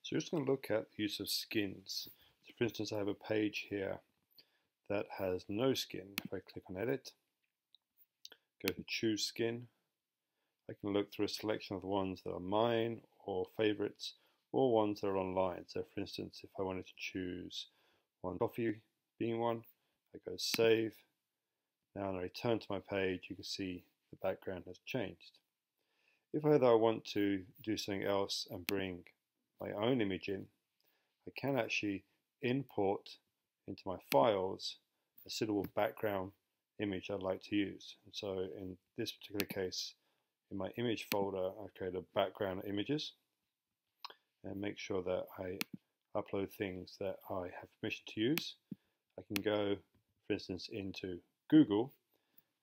So we're just going to look at the use of skins. So for instance, I have a page here that has no skin. If I click on edit, go to choose skin, I can look through a selection of the ones that are mine or favorites or ones that are online. So for instance, if I wanted to choose one coffee being one, I go save. Now when I return to my page, you can see the background has changed. If I want to do something else and bring my own image in, I can actually import into my files a suitable background image I'd like to use. And so in this particular case, in my image folder, I've created a background images and make sure that I upload things that I have permission to use. I can go, for instance, into Google,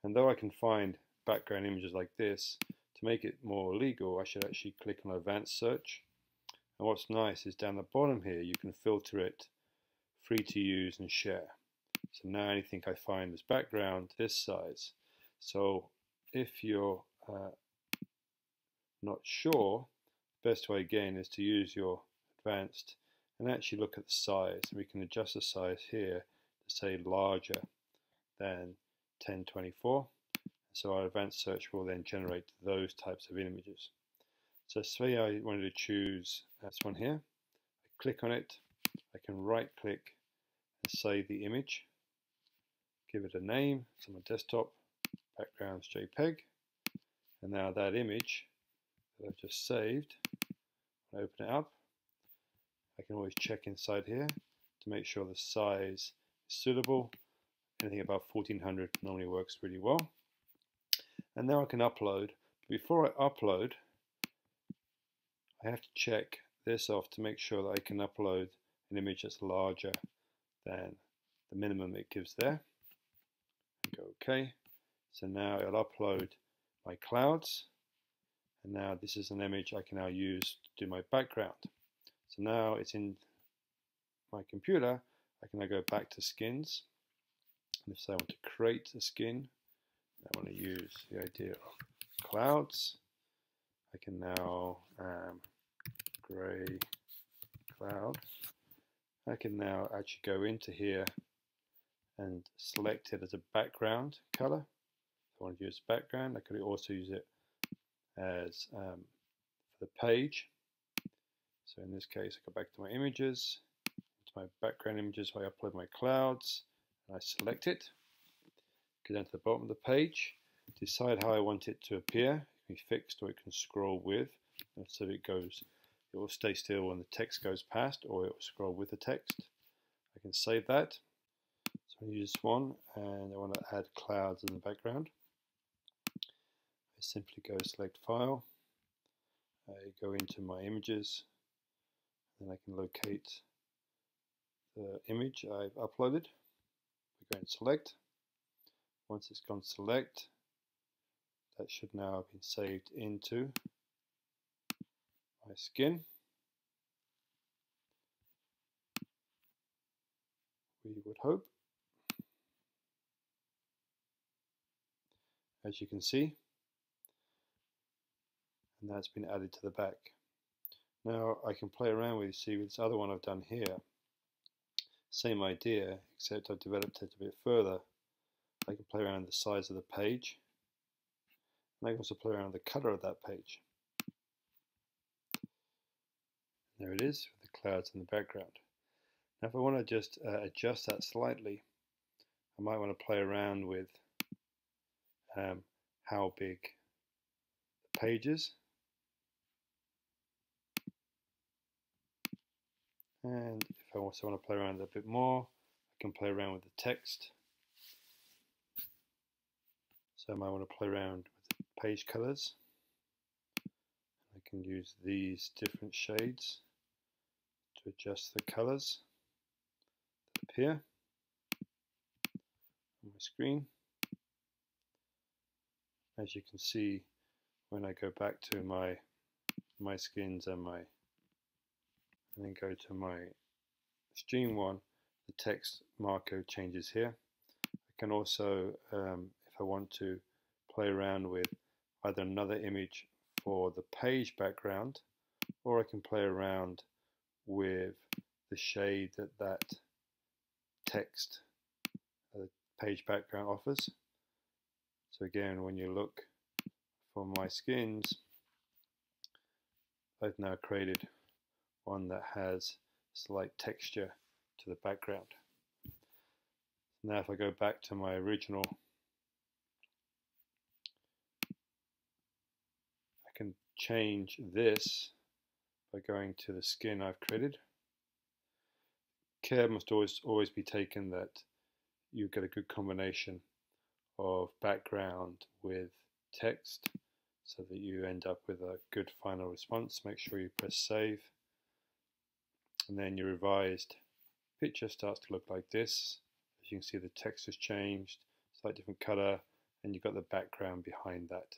and though I can find background images like this, to make it more legal, I should actually click on advanced search. And what's nice is down the bottom here, you can filter it free to use and share. So now anything I find as background, this size. So if you're not sure, the best way again is to use your advanced and actually look at the size. We can adjust the size here to say larger than 1024. So our advanced search will then generate those types of images. So say I wanted to choose this one here. I click on it, I can right click and save the image, give it a name, it's on my desktop, backgrounds JPEG, and now that image that I've just saved, I open it up, I can always check inside here to make sure the size is suitable. Anything above 1400 normally works really well. And now I can upload. Before I upload, I have to check this off to make sure that I can upload an image that's larger than the minimum it gives there. Go OK. So now it'll upload my clouds, and now this is an image I can now use to do my background. So now it's in my computer. I can now go back to skins, and if I want to create a skin, I want to use the idea of clouds. I can now grey cloud. I can now actually go into here and select it as a background color. If I want to use background, I could also use it as for the page. So in this case, I go back to my images, to my background images where I upload my clouds, and I select it. Go down to the bottom of the page, decide how I want it to appear. It can be fixed or it can scroll with, and so it will stay still when the text goes past, or it will scroll with the text. I can save that. So I use this one, and I want to add clouds in the background. I simply go select file, I go into my images, and I can locate the image I've uploaded. I go and select. Once it's gone select, that should now have been saved into my skin. We would hope. As you can see, and that's been added to the back. Now I can play around with, see this other one I've done here. Same idea, except I've developed it a bit further. I can play around with the size of the page, and I can also play around with the color of that page. There it is, with the clouds in the background. Now if I want to just adjust that slightly, I might want to play around with how big the page is. And if I also want to play around a bit more, I can play around with the text. So I might want to play around with page colors. I can use these different shades to adjust the colors that appear on my screen. As you can see, when I go back to my skins and then go to my stream one, the text marker changes here. I can also, if I want to, play around with either another image for the page background, or I can play around with the shade that that text, page background offers. So again, when you look for my skins, I've now created one that has slight texture to the background. Now if I go back to my original, I can change this by going to the skin I've created. Care must always be taken that you get a good combination of background with text so that you end up with a good final response. Make sure you press save, and then your revised picture starts to look like this. As you can see, the text has changed, slightly different color, and you've got the background behind that.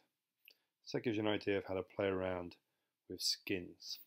So that gives you an idea of how to play around with skins.